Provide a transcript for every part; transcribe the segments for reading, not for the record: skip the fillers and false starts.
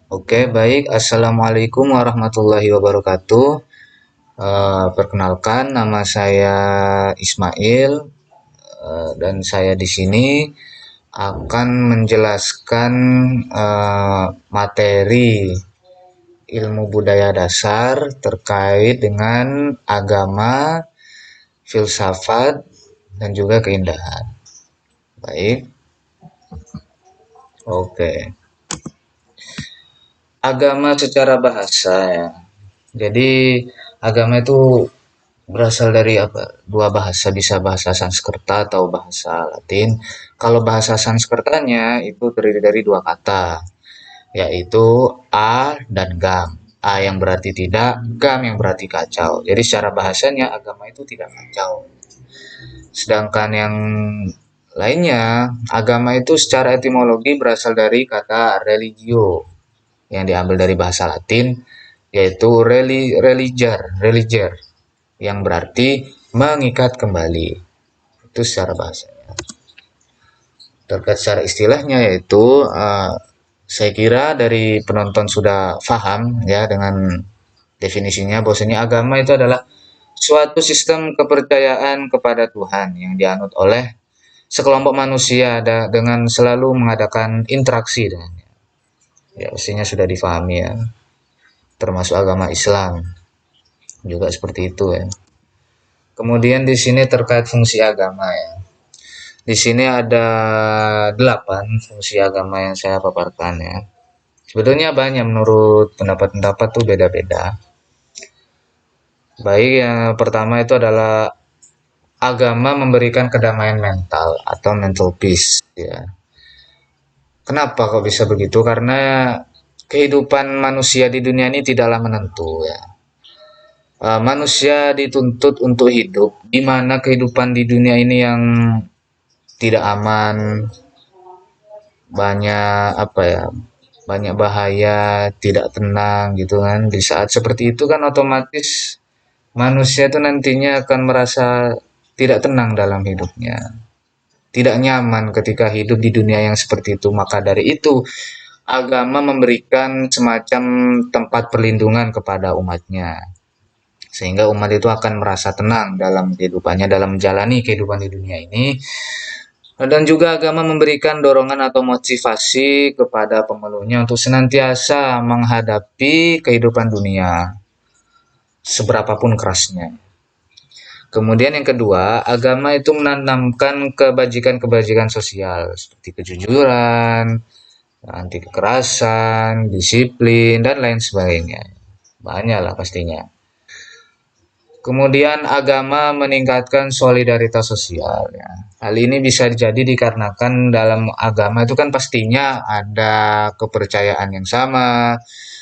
Oke, baik. Assalamualaikum warahmatullahi wabarakatuh. Perkenalkan, nama saya Ismail, dan saya di sini akan menjelaskan materi ilmu budaya dasar terkait dengan agama, filsafat, dan juga keindahan. Baik, oke. Agama secara bahasa ya. Jadi agama itu berasal dari apa? Dua bahasa, bisa bahasa Sanskerta atau bahasa Latin. Kalau bahasa Sanskertanya itu terdiri dari dua kata, yaitu a dan gam. A yang berarti tidak, gam yang berarti kacau. Jadi secara bahasanya agama itu tidak kacau. Sedangkan yang lainnya, agama itu secara etimologi berasal dari kata religio yang diambil dari bahasa Latin, yaitu religer yang berarti mengikat kembali. Itu secara bahasanya. Terkait secara istilahnya yaitu saya kira dari penonton sudah paham ya dengan definisinya, bahwasanya agama itu adalah suatu sistem kepercayaan kepada Tuhan yang dianut oleh sekelompok manusia dengan selalu mengadakan interaksi dengannya. Ya, pastinya sudah difahami ya, termasuk agama Islam juga seperti itu ya. Kemudian di sini terkait fungsi agama ya. Di sini ada 8 fungsi agama yang saya paparkan ya. Sebetulnya banyak, menurut pendapat-pendapat tuh beda-beda. Baik, yang pertama itu adalah agama memberikan kedamaian mental atau mental peace ya. Kenapa kok bisa begitu? Karena kehidupan manusia di dunia ini tidaklah menentu ya. Manusia dituntut untuk hidup di mana kehidupan di dunia ini yang tidak aman, banyak apa ya, banyak bahaya, tidak tenang gitu kan. Di saat seperti itu kan otomatis manusia itu nantinya akan merasa tidak tenang dalam hidupnya, tidak nyaman ketika hidup di dunia yang seperti itu. Maka dari itu agama memberikan semacam tempat perlindungan kepada umatnya, sehingga umat itu akan merasa tenang dalam kehidupannya, dalam menjalani kehidupan di dunia ini. Dan juga agama memberikan dorongan atau motivasi kepada pemeluknya untuk senantiasa menghadapi kehidupan dunia, seberapapun kerasnya. Kemudian yang kedua, agama itu menanamkan kebajikan-kebajikan sosial seperti kejujuran, anti kekerasan, disiplin, dan lain sebagainya. Banyak lah pastinya. Kemudian agama meningkatkan solidaritas sosial ya. Hal ini bisa jadi dikarenakan dalam agama itu kan pastinya ada kepercayaan yang sama,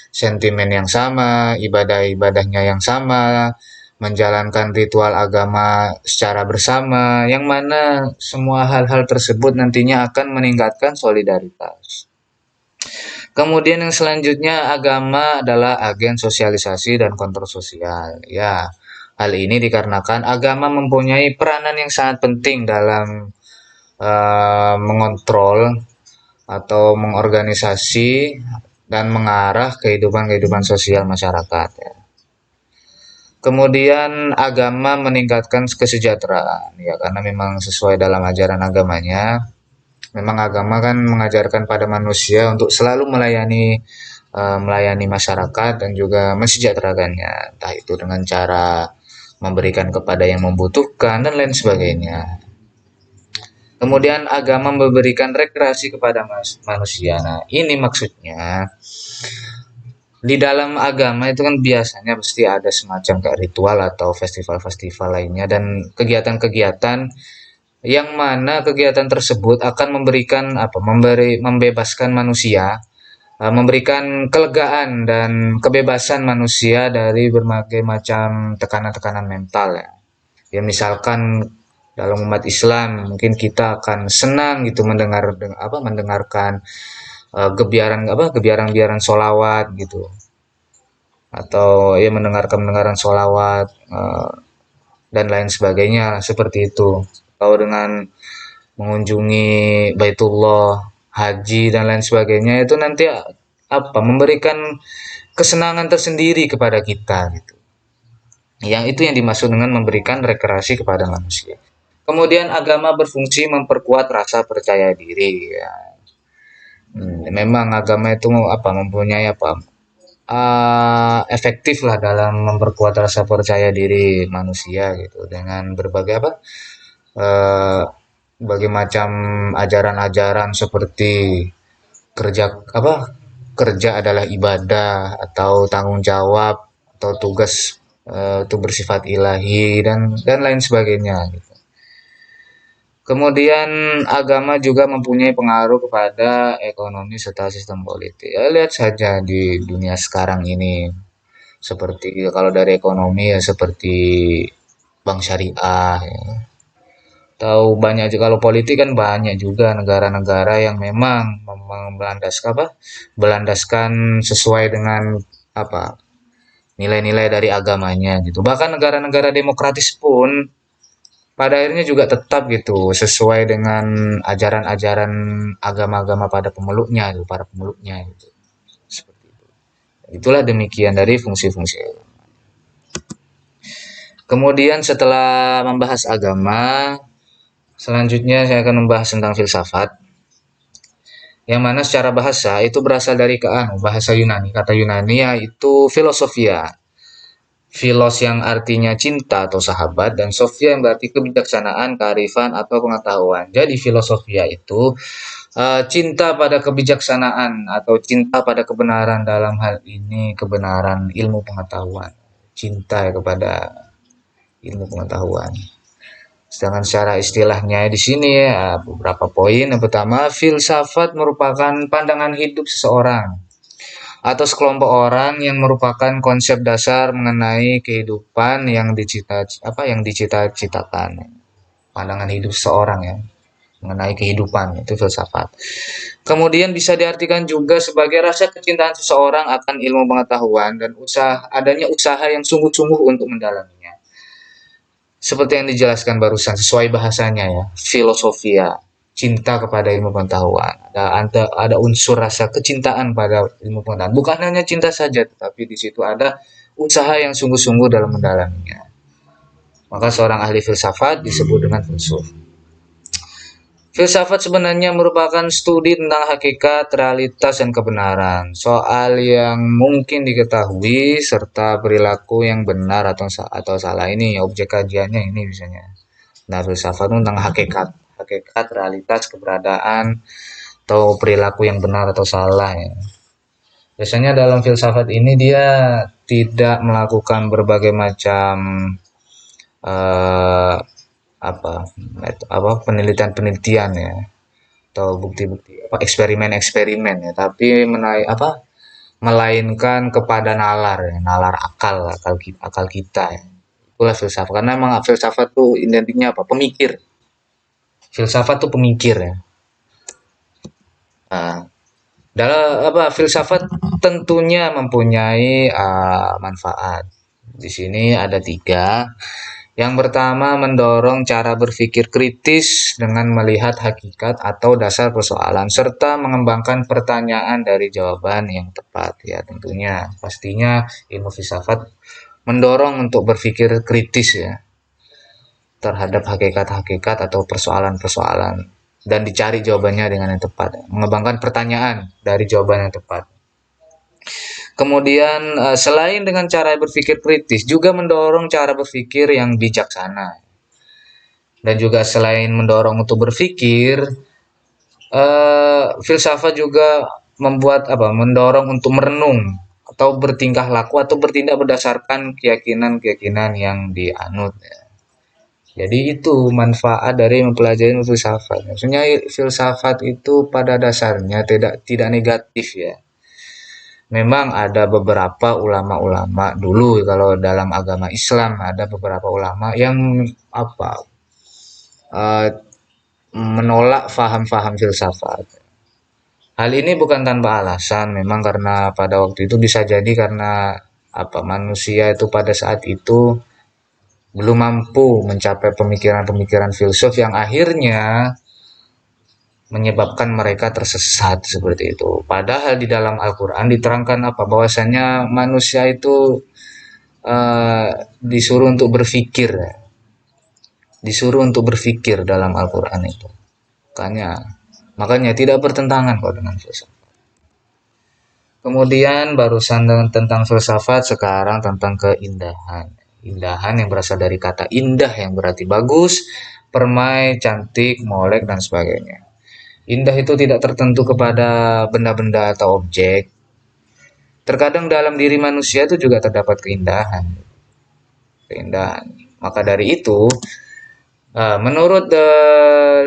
sentimen yang sama, ibadah-ibadahnya yang sama, menjalankan ritual agama secara bersama, yang mana semua hal-hal tersebut nantinya akan meningkatkan solidaritas. Kemudian yang selanjutnya, agama adalah agen sosialisasi dan kontrol sosial. Ya, hal ini dikarenakan agama mempunyai peranan yang sangat penting dalam mengontrol atau mengorganisasi dan mengarah kehidupan-kehidupan sosial masyarakat. Ya. Kemudian agama meningkatkan kesejahteraan, ya karena memang sesuai dalam ajaran agamanya. Memang agama kan mengajarkan pada manusia untuk selalu melayani masyarakat dan juga mensejahterakannya, entah itu dengan cara memberikan kepada yang membutuhkan dan lain sebagainya. Kemudian agama memberikan rekreasi kepada manusia. Nah, ini maksudnya di dalam agama itu kan biasanya pasti ada semacam kayak ritual atau festival-festival lainnya dan kegiatan-kegiatan yang mana kegiatan tersebut akan membebaskan manusia, memberikan kelegaan dan kebebasan manusia dari berbagai macam tekanan-tekanan mental ya. Ya misalkan dalam umat Islam mungkin kita akan senang gitu mendengarkan gebiaran-gebiaran solawat gitu, atau ya mendengarkan solawat dan lain sebagainya seperti itu, atau dengan mengunjungi Baitullah, haji dan lain sebagainya, itu nanti memberikan kesenangan tersendiri kepada kita gitu. Yang itu yang dimaksud dengan memberikan rekreasi kepada manusia. Kemudian agama berfungsi memperkuat rasa percaya diri ya. Memang agama itu mempunyai efektif lah dalam memperkuat rasa percaya diri manusia gitu dengan berbagai eh, berbagai macam ajaran-ajaran seperti kerja kerja adalah ibadah atau tanggung jawab atau tugas itu bersifat ilahi dan lain sebagainya gitu. Kemudian agama juga mempunyai pengaruh kepada ekonomi serta sistem politik. Ya, lihat saja di dunia sekarang ini, seperti kalau dari ekonomi ya seperti bank syariah ya. Tahu banyak juga kalau politik kan banyak juga negara-negara yang memang berlandaskan berlandaskan sesuai dengan apa nilai-nilai dari agamanya gitu. Bahkan negara-negara demokratis pun pada akhirnya juga tetap gitu sesuai dengan ajaran-ajaran agama-agama pada pemeluknya gitu, para pemeluknya gitu. Seperti itu. Itulah demikian dari fungsi-fungsi. Kemudian setelah membahas agama, selanjutnya saya akan membahas tentang filsafat. Yang mana secara bahasa itu berasal dari bahasa Yunani. Kata Yunani yaitu filosofia. Filos yang artinya cinta atau sahabat dan sofia yang berarti kebijaksanaan, kearifan atau pengetahuan. Jadi filosofia itu cinta pada kebijaksanaan atau cinta pada kebenaran, dalam hal ini kebenaran ilmu pengetahuan. Cinta kepada ilmu pengetahuan. Sedangkan secara istilahnya di sini ya beberapa poin. Yang pertama, filsafat merupakan pandangan hidup seseorang atau sekelompok orang yang merupakan konsep dasar mengenai kehidupan yang dicita-citakan. Pandangan hidup seseorang ya mengenai kehidupan itu filsafat. Kemudian bisa diartikan juga sebagai rasa kecintaan seseorang akan ilmu pengetahuan dan adanya usaha yang sungguh-sungguh untuk mendalaminya. Seperti yang dijelaskan barusan sesuai bahasanya ya, filosofia, cinta kepada ilmu pengetahuan. Ada unsur rasa kecintaan pada ilmu pengetahuan. Bukan hanya cinta saja, tetapi di situ ada usaha yang sungguh-sungguh dalam mendalaminya. Maka seorang ahli filsafat disebut dengan filsuf. Filsafat sebenarnya merupakan studi tentang hakikat, realitas, dan kebenaran. Soal yang mungkin diketahui serta perilaku yang benar atau salah ini objek kajiannya ini misalnya. Nah, filsafat itu tentang hakikat, realitas, keberadaan, atau perilaku yang benar atau salah ya. Biasanya dalam filsafat ini dia tidak melakukan berbagai macam eh, penelitian-penelitian ya atau bukti-bukti eksperimen-eksperimen ya, tapi melainkan kepada nalar akal kita ya. Itulah filsafat, karena memang filsafat tuh identiknya pemikir. Filsafat tuh pemikir ya. Nah, dalam filsafat tentunya mempunyai manfaat. Di sini ada 3. Yang pertama, mendorong cara berpikir kritis dengan melihat hakikat atau dasar persoalan serta mengembangkan pertanyaan dari jawaban yang tepat ya. Tentunya pastinya ilmu filsafat mendorong untuk berpikir kritis ya terhadap hakikat-hakikat atau persoalan-persoalan dan dicari jawabannya dengan yang tepat. Mengembangkan pertanyaan dari jawaban yang tepat. Kemudian selain dengan cara berpikir kritis, juga mendorong cara berpikir yang bijaksana. Dan juga selain mendorong untuk berpikir, filsafat juga mendorong untuk merenung atau bertingkah laku atau bertindak berdasarkan keyakinan-keyakinan yang dianut. Jadi itu manfaat dari mempelajari filsafat. Maksudnya filsafat itu pada dasarnya tidak negatif ya. Memang ada beberapa ulama-ulama dulu kalau dalam agama Islam ada beberapa ulama yang apa uh, menolak faham-faham filsafat. Hal ini bukan tanpa alasan, memang karena pada waktu itu bisa jadi karena manusia itu pada saat itu belum mampu mencapai pemikiran-pemikiran filsuf yang akhirnya menyebabkan mereka tersesat seperti itu. Padahal di dalam Al-Qur'an diterangkan apa? Bahwasanya manusia itu disuruh untuk berpikir, disuruh untuk berpikir dalam Al-Qur'an itu. Makanya tidak bertentangan kok dengan filsafat. Kemudian barusan tentang filsafat, sekarang tentang keindahan. Indahan yang berasal dari kata indah yang berarti bagus, permai, cantik, molek, dan sebagainya. Indah itu tidak tertentu kepada benda-benda atau objek. Terkadang dalam diri manusia itu juga terdapat keindahan. Keindahan. Maka dari itu, menurut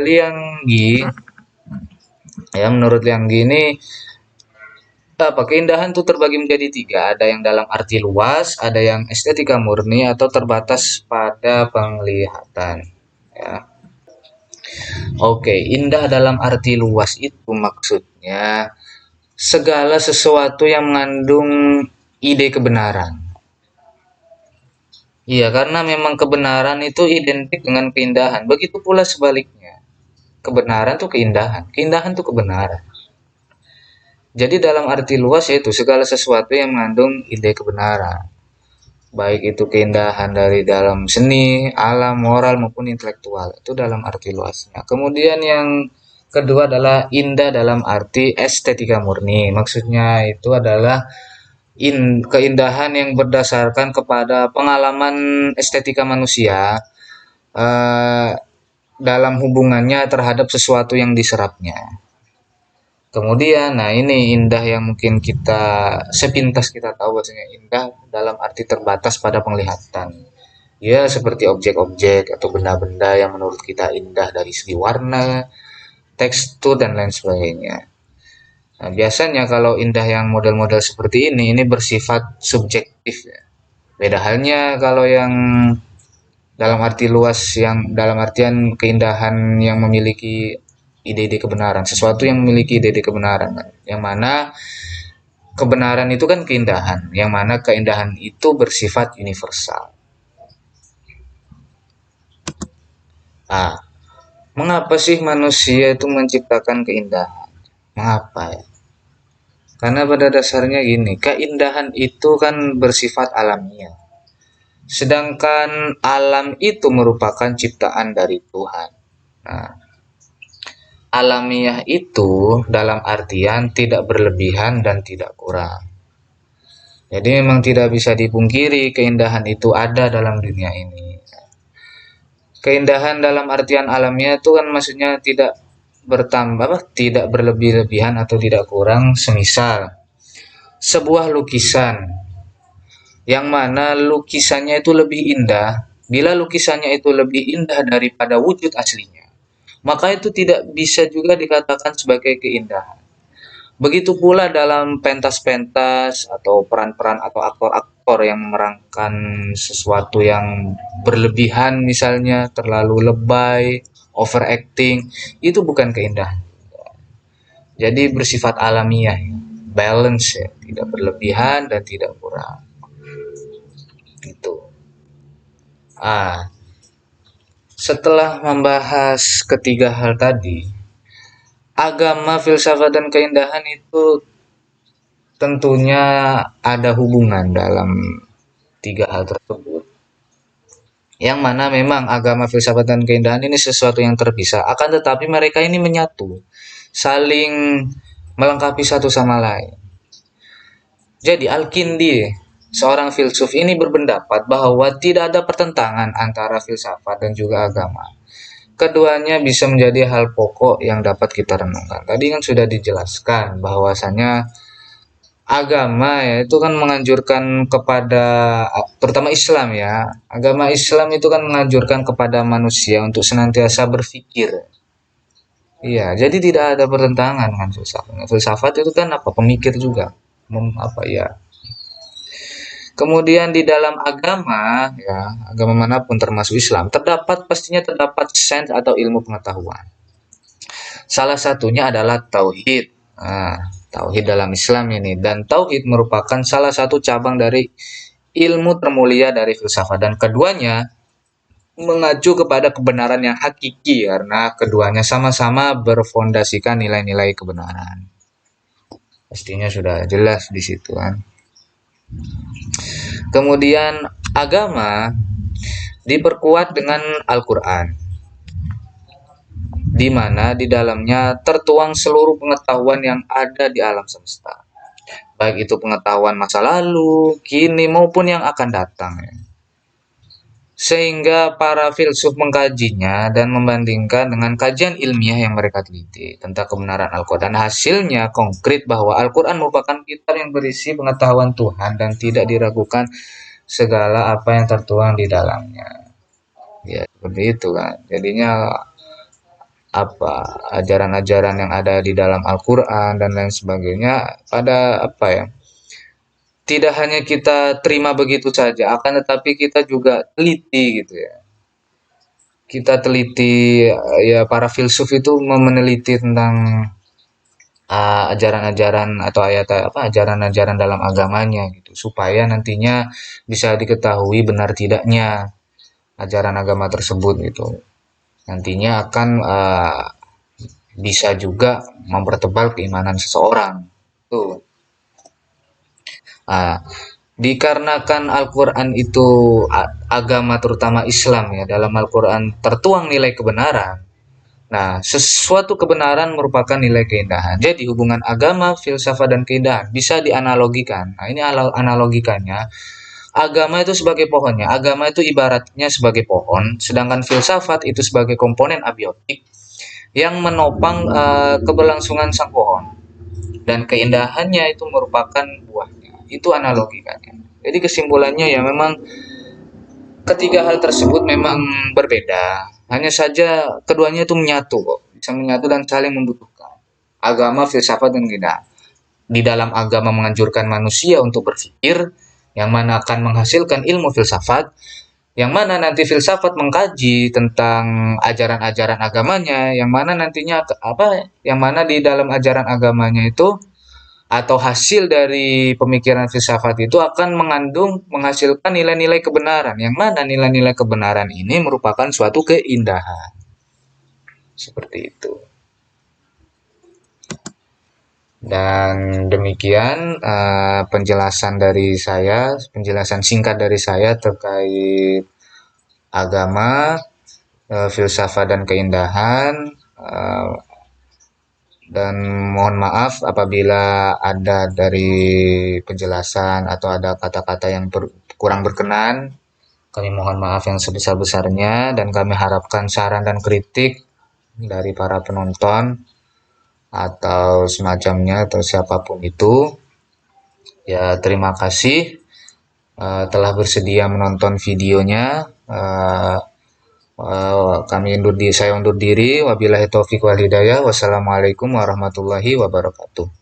Liang Gi, ya menurut Liang Gi ini keindahan itu terbagi menjadi tiga. Ada yang dalam arti luas, ada yang estetika murni, atau terbatas pada penglihatan. Ya. Oke, indah dalam arti luas itu maksudnya segala sesuatu yang mengandung ide kebenaran. Iya, karena memang kebenaran itu identik dengan keindahan. Begitu pula sebaliknya. Kebenaran itu keindahan, keindahan itu kebenaran. Jadi dalam arti luas yaitu segala sesuatu yang mengandung ide kebenaran. Baik itu keindahan dari dalam seni, alam, moral maupun intelektual. Itu dalam arti luasnya. Kemudian yang kedua adalah indah dalam arti estetika murni. Maksudnya itu adalah keindahan yang berdasarkan kepada pengalaman estetika manusia eh, dalam hubungannya terhadap sesuatu yang diserapnya. Kemudian, nah ini indah yang mungkin kita sepintas kita tahu bahwasanya indah dalam arti terbatas pada penglihatan. Ya, seperti objek-objek atau benda-benda yang menurut kita indah dari segi warna, tekstur, dan lain sebagainya. Nah, biasanya kalau indah yang model-model seperti ini bersifat subjektif ya. Beda halnya kalau yang dalam arti luas, yang dalam artian keindahan yang memiliki ide-ide kebenaran, sesuatu yang memiliki ide-ide kebenaran, yang mana kebenaran itu kan keindahan, yang mana keindahan itu bersifat universal. Ah, mengapa sih manusia itu menciptakan keindahan? Mengapa ya? Karena pada dasarnya gini, keindahan itu kan bersifat alamiah. Sedangkan alam itu merupakan ciptaan dari Tuhan. Nah, alamiah itu dalam artian tidak berlebihan dan tidak kurang. Jadi memang tidak bisa dipungkiri keindahan itu ada dalam dunia ini. Keindahan dalam artian alamiah itu kan maksudnya tidak bertambah, tidak berlebih-lebihan atau tidak kurang. Semisal sebuah lukisan yang mana lukisannya itu lebih indah, bila lukisannya itu lebih indah daripada wujud aslinya, maka itu tidak bisa juga dikatakan sebagai keindahan. Begitu pula dalam pentas-pentas atau peran-peran atau aktor-aktor yang memerankan sesuatu yang berlebihan, misalnya terlalu lebay, overacting, itu bukan keindahan. Jadi bersifat alamiah, balance ya, tidak berlebihan dan tidak kurang. Itu. Setelah membahas ketiga hal tadi, agama, filsafat, dan keindahan itu tentunya ada hubungan dalam tiga hal tersebut. Yang mana memang agama, filsafat, dan keindahan ini sesuatu yang terpisah. Akan tetapi mereka ini menyatu, saling melengkapi satu sama lain. Jadi Al-Kindi, seorang filsuf ini berpendapat bahwa tidak ada pertentangan antara filsafat dan juga agama. Keduanya bisa menjadi hal pokok yang dapat kita renungkan. Tadi kan sudah dijelaskan bahwasanya agama ya itu kan menganjurkan kepada, terutama Islam ya. Agama Islam itu kan menganjurkan kepada manusia untuk senantiasa berpikir. Iya, jadi tidak ada pertentangan dengan filsafat. Filsafat itu kan apa? Pemikir juga. Apa ya? Kemudian di dalam agama, ya, agama manapun termasuk Islam, pastinya terdapat sains atau ilmu pengetahuan. Salah satunya adalah tauhid. Tauhid dalam Islam ini, dan tauhid merupakan salah satu cabang dari ilmu termulia dari filsafat, dan keduanya mengacu kepada kebenaran yang hakiki karena keduanya sama-sama berfondasikan nilai-nilai kebenaran. Pastinya sudah jelas di situ kan. Kemudian agama diperkuat dengan Al-Qur'an, di mana di dalamnya tertuang seluruh pengetahuan yang ada di alam semesta. Baik itu pengetahuan masa lalu, kini maupun yang akan datang ya. Sehingga para filsuf mengkajinya dan membandingkan dengan kajian ilmiah yang mereka teliti tentang kebenaran Al-Quran. Hasilnya konkret bahwa Al-Quran merupakan kitab yang berisi pengetahuan Tuhan dan tidak diragukan segala apa yang tertuang di dalamnya. Ya, seperti itu kan. Jadinya apa ajaran-ajaran yang ada di dalam Al-Quran dan lain sebagainya pada apa ya, tidak hanya kita terima begitu saja, akan tetapi kita juga teliti gitu ya. Kita teliti ya para filsuf itu meneliti tentang ajaran-ajaran atau ayat apa ajaran-ajaran dalam agamanya gitu supaya nantinya bisa diketahui benar tidaknya ajaran agama tersebut gitu. Nantinya akan bisa juga mempertebal keimanan seseorang. Tuh. Ah, dikarenakan Al-Quran itu agama terutama Islam ya, dalam Al-Quran tertuang nilai kebenaran. Nah, sesuatu kebenaran merupakan nilai keindahan. Jadi hubungan agama, filsafat, dan keindahan bisa dianalogikan. Nah, ini analogikannya. Agama itu sebagai pohonnya. Agama itu ibaratnya sebagai pohon, sedangkan filsafat itu sebagai komponen abiotik yang menopang keberlangsungan sang pohon. Dan keindahannya itu merupakan buahnya. Itu analogikannya. Jadi kesimpulannya ya memang ketiga hal tersebut memang berbeda. Hanya saja keduanya itu menyatu kok. Bisa menyatu dan saling membutuhkan. Agama, filsafat, dan keindahan. Di dalam agama menganjurkan manusia untuk berpikir, yang mana akan menghasilkan ilmu filsafat, yang mana nanti filsafat mengkaji tentang ajaran-ajaran agamanya, yang mana nantinya apa, yang mana di dalam ajaran agamanya itu atau hasil dari pemikiran filsafat itu akan menghasilkan nilai-nilai kebenaran, yang mana nilai-nilai kebenaran ini merupakan suatu keindahan. Seperti itu. Dan demikian penjelasan singkat dari saya terkait agama, filsafat dan keindahan. Dan mohon maaf apabila ada dari penjelasan atau ada kata-kata yang kurang berkenan. Kami mohon maaf yang sebesar-besarnya dan kami harapkan saran dan kritik dari para penonton atau semacamnya atau siapapun itu. Ya, terima kasih telah bersedia menonton videonya. Saya undur diri. Wabillahi taufiq wal hidayah. Wassalamualaikum warahmatullahi wabarakatuh.